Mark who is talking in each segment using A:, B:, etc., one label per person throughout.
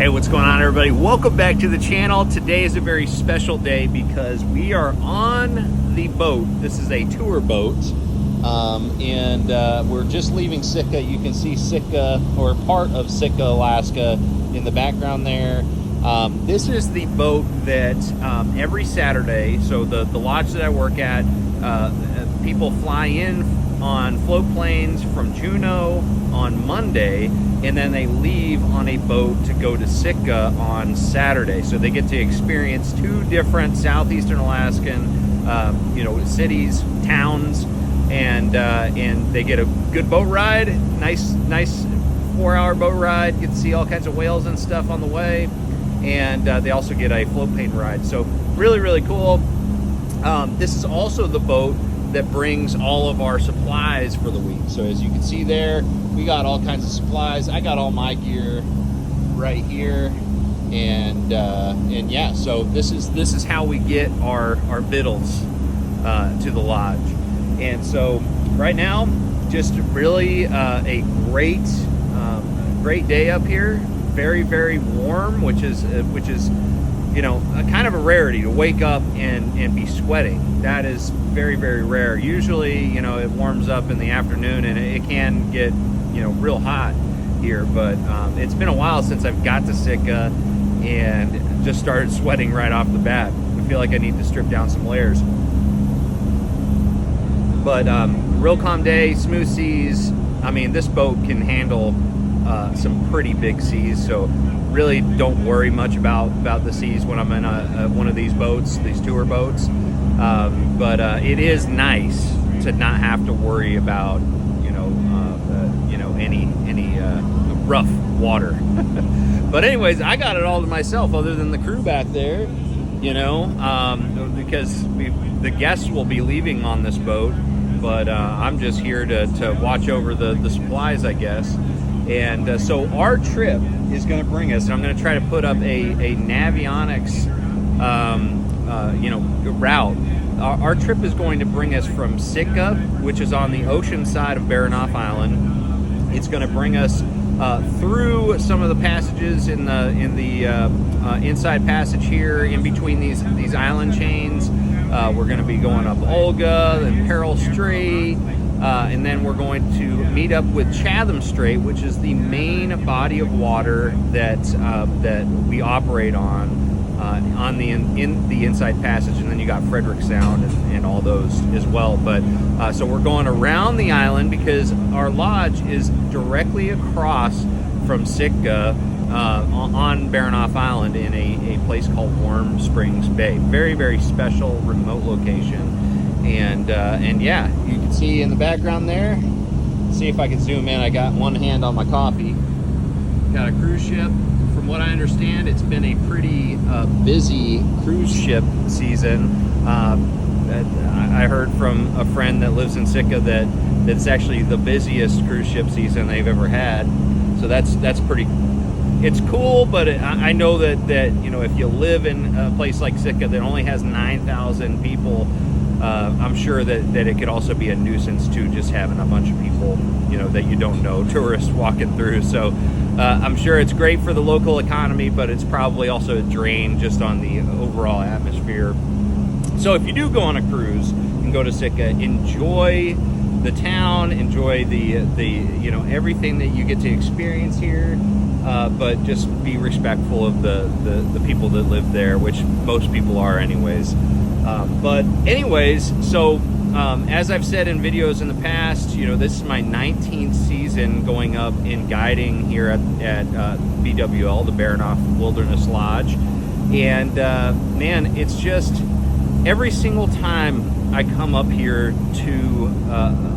A: Hey, what's going on, everybody? Welcome back to the channel. Today is a very special day because we are on the boat. This is a tour boat, and we're just leaving Sitka. You can see Sitka, or part of Sitka, Alaska in the background there. This is the boat that every Saturday, so the lodge that I work at, people fly in on float planes from Juneau on Monday, and then they leave on a boat to go to Sitka on Saturday. So they get to experience two different southeastern Alaskan, cities, towns, and they get a good boat ride, nice 4-hour boat ride. Get to see all kinds of whales and stuff on the way, and they also get a float plane ride. So really cool. This is also the boat that brings all of our supplies for the week. So as you can see there, we got all kinds of supplies. I got all my gear right here, and yeah, so this is how we get our victuals to the lodge. And so right now, just really a great day up here. Very warm, which is a kind of a rarity to wake up and be sweating. That is very rare. Usually, it warms up in the afternoon and it can get, real hot here, but it's been a while since I've got to Sitka and just started sweating right off the bat. I feel like I need to strip down some layers. But real calm day, smooth seas. I mean, this boat can handle some pretty big seas, so really don't worry much about the seas when I'm in one of these boats, these tour boats. But it is nice to not have to worry about any rough water. But anyways, I got it all to myself, other than the crew back there, because the guests will be leaving on this boat, but I'm just here to watch over the supplies, I guess. And so our trip is going to bring us, and I'm going to try to put up a Navionics route. Our trip is going to bring us from Sitka, which is on the ocean side of Burghoff Island. It's going to bring us through some of the passages in the inside passage here, in between these island chains. We're going to be going up Olga and Peril Strait, and then we're going to meet up with Chatham Strait, which is the main body of water that we operate on the inside passage, and then you got Frederick Sound and all those as well. But so we're going around the island because our lodge is directly across from Sitka on Burghoff Island in a place called Warm Springs Bay. Very special remote location. And yeah, you can see in the background there, see if I can zoom in. I got one hand on my coffee. Got a cruise ship. From what I understand, it's been a pretty busy cruise ship season. I heard from a friend that lives in Sitka that it's actually the busiest cruise ship season they've ever had. So that's pretty. It's cool, but I know that if you live in a place like Sitka that only has 9,000 people, I'm sure that it could also be a nuisance too, just having a bunch of people that you don't know, tourists walking through. So I'm sure it's great for the local economy, but it's probably also a drain just on the overall atmosphere. So if you do go on a cruise and go to Sitka, enjoy the town, enjoy the everything that you get to experience here, but just be respectful of the people that live there, which most people are anyways. But anyways, so as I've said in videos in the past, this is my 19th season going up in guiding here at BWL, the Burghoff Wilderness Lodge. And man, it's just every single time I come up here to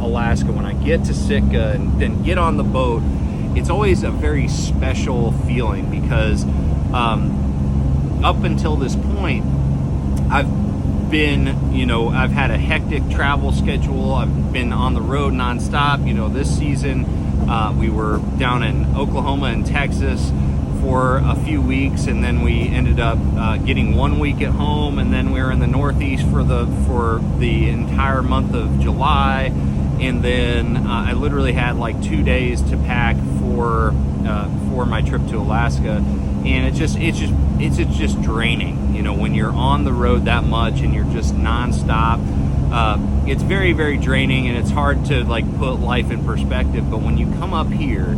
A: Alaska, when I get to Sitka and then get on the boat, it's always a very special feeling because up until this point, I've had a hectic travel schedule. I've been on the road nonstop. This season we were down in Oklahoma and Texas for a few weeks, and then we ended up getting 1 week at home, and then we were in the Northeast for the entire month of July, and then I literally had like 2 days to pack for my trip to Alaska, and it's just draining. You know, when you're on the road that much and you're just nonstop, it's very, very draining, and it's hard to like put life in perspective. But when you come up here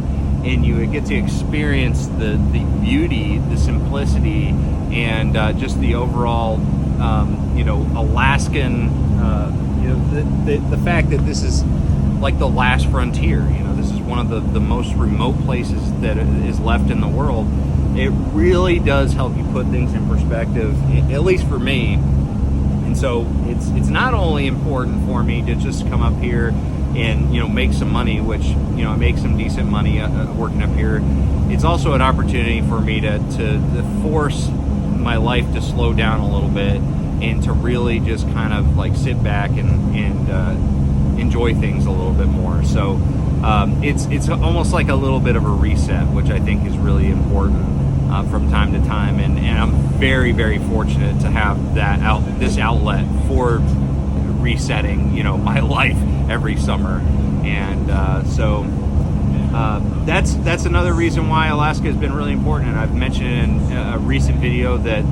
A: and you get to experience the beauty, the simplicity, and just the overall, you know, Alaskan, you know, the fact that this is like the last frontier. You know, this is one of the most remote places that is left in the world. It really does help you put things in perspective, at least for me. And so it's not only important for me to just come up here and, you know, make some money, which, you know, I make some decent money working up here. It's also an opportunity for me to force my life to slow down a little bit and to really just kind of like sit back and enjoy things a little bit more. So it's almost like a little bit of a reset, which I think is really important from time to time, and I'm very, very fortunate to have this outlet for resetting, you know, my life every summer. And so that's another reason why Alaska has been really important. And I've mentioned in a recent video that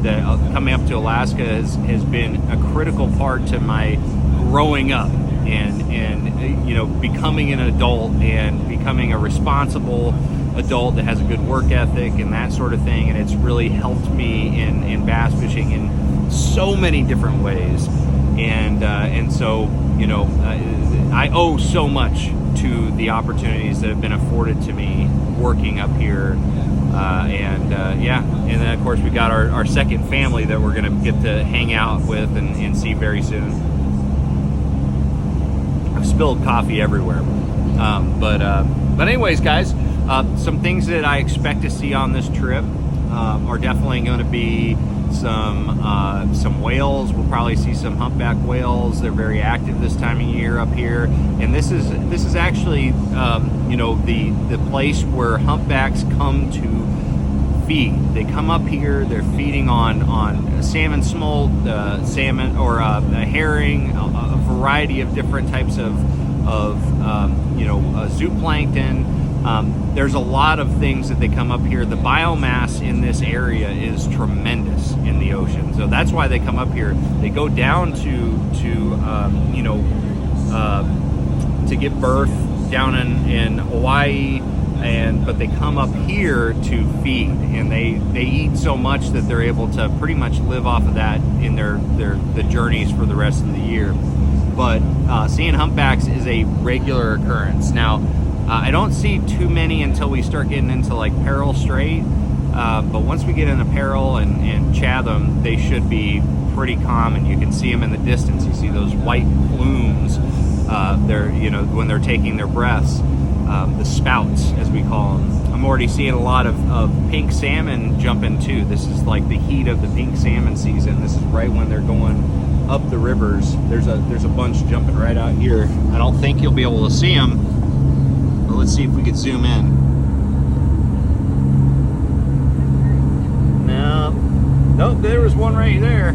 A: coming up to Alaska has been a critical part to my growing up and you know, becoming an adult and becoming a responsible adult that has a good work ethic and that sort of thing. And it's really helped me in bass fishing in so many different ways. And so, you know, I owe so much to the opportunities that have been afforded to me working up here. Yeah, and then of course we got our second family that we're gonna get to hang out with and see very soon. I've spilled coffee everywhere. But anyways, guys, some things that I expect to see on this trip are definitely going to be some whales. We'll probably see some humpback whales. They're very active this time of year up here, and this is actually you know, the place where humpbacks come to feed. They come up here. They're feeding on salmon smolt, salmon or herring, a variety of different types of you know, zooplankton. There's a lot of things that they come up here. The biomass in this area is tremendous in the ocean, so that's why they come up here. They go down to you know, to give birth down in Hawaii, but they come up here to feed, and they eat so much that they're able to pretty much live off of that in the journeys for the rest of the year. But seeing humpbacks is a regular occurrence. Now, I don't see too many until we start getting into like Peril Strait, but once we get into Peril and Chatham, they should be pretty common. You can see them in the distance. You see those white plumes. They're, you know, when they're taking their breaths, the spouts, as we call them. I'm already seeing a lot of pink salmon jumping too. This is like the heat of the pink salmon season. This is right when they're going up the rivers. There's a bunch jumping right out here. I don't think you'll be able to see them. Let's see if we could zoom in. No, nope, there was one right there.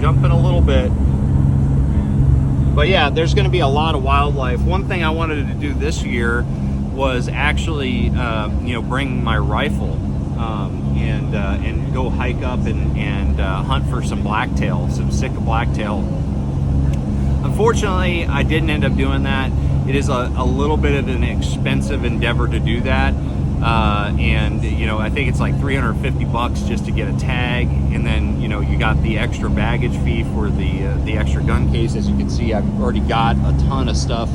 A: Jumping a little bit. But yeah, there's going to be a lot of wildlife. One thing I wanted to do this year was actually, you know, bring my rifle and go hike up and hunt for some blacktail, some Sitka blacktail. Unfortunately, I didn't end up doing that. It is a little bit of an expensive endeavor to do that, and you know, I think it's like $350 just to get a tag, and then, you know, you got the extra baggage fee for the extra gun case. As you can see, I've already got a ton of stuff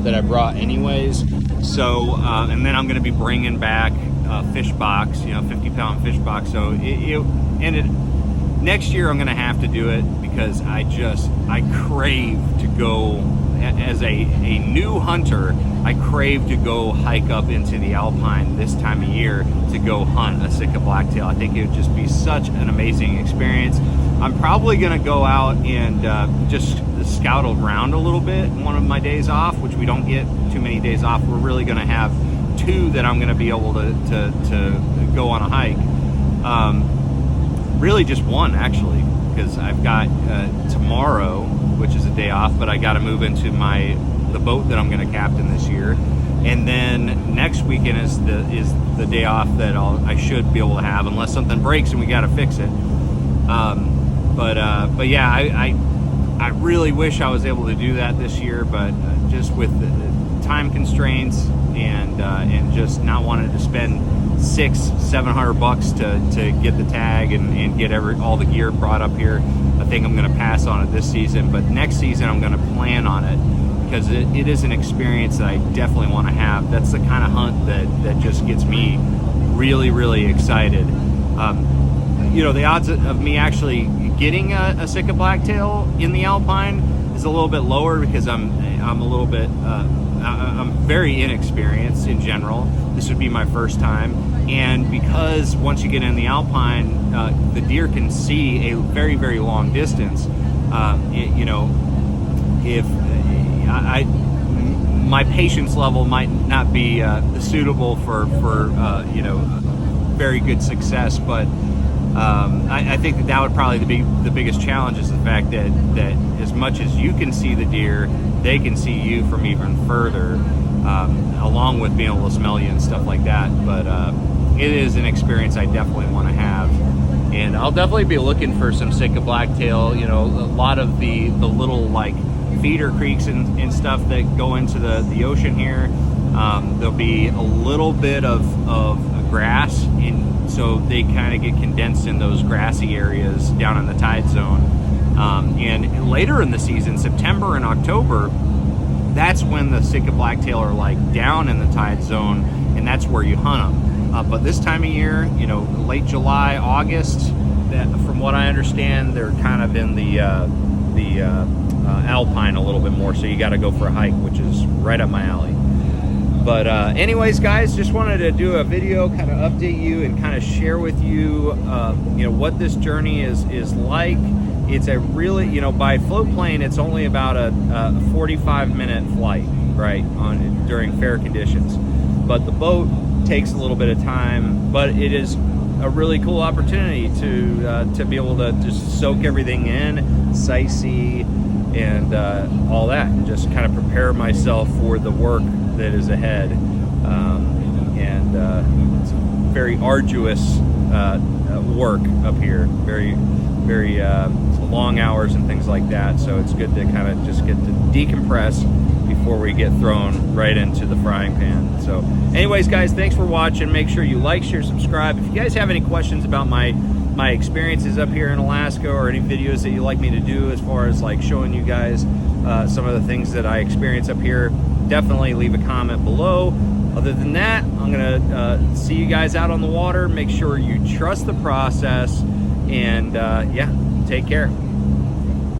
A: that I brought anyways. So and then I'm going to be bringing back a fish box, you know, 50-pound fish box. So next year I'm going to have to do it because I crave to go. As a new hunter, I crave to go hike up into the Alpine this time of year to go hunt a Sitka blacktail. I think it would just be such an amazing experience. I'm probably going to go out and just scout around a little bit one of my days off, which we don't get too many days off. We're really going to have 2 that I'm going to be able to go on a hike. Really just 1, actually. because I've got tomorrow, which is a day off, but I got to move into the boat that I'm going to captain this year, and then next weekend is the day off that I should be able to have, unless something breaks and we got to fix it. But yeah, I really wish I was able to do that this year, but just with the time constraints and just not wanting to spend $600-700 to get the tag and get all the gear brought up here, I think I'm going to pass on it this season. But next season I'm going to plan on it, because it is an experience that I definitely want to have. That's the kind of hunt that just gets me really, really excited. You know, the odds of me actually getting a Sitka blacktail in the Alpine is a little bit lower, because I'm a little bit I'm very inexperienced in general. This would be my first time, and because once you get in the Alpine, the deer can see a very, very long distance. You know, if my patience level might not be suitable for you know, very good success, but I think that would probably be the biggest challenge, is the fact that as much as you can see the deer, they can see you from even further, along with being able to smell you and stuff like that. But it is an experience I definitely want to have, and I'll definitely be looking for some Sitka blacktail. You know, a lot of the little like feeder creeks and stuff that go into the ocean here, there'll be a little bit of grass, and so they kind of get condensed in those grassy areas down in the tide zone. And later in the season, September and October, that's when the Sitka blacktail are like down in the tide zone, and that's where you hunt them. But this time of year, you know, late July, August, from what I understand, they're kind of in the Alpine a little bit more, so you got to go for a hike, which is right up my alley. But anyways, guys, just wanted to do a video, kind of update you and kind of share with you, you know, what this journey is like. It's a really, you know, by float plane, it's only about a 45-minute flight, right, during fair conditions. But the boat takes a little bit of time, but it is a really cool opportunity to be able to just soak everything in, sightsee, and all that, and just kind of prepare myself for the work that is ahead. It's very arduous work up here, very long hours and things like that, so it's good to kind of just get to decompress before we get thrown right into the frying pan. So anyways, guys, thanks for watching. Make sure you like, share, subscribe. If you guys have any questions about my experiences up here in Alaska, or any videos that you'd like me to do as far as like showing you guys some of the things that I experience up here, definitely leave a comment below. Other than that, I'm gonna see you guys out on the water. Make sure you trust the process, and yeah, take care.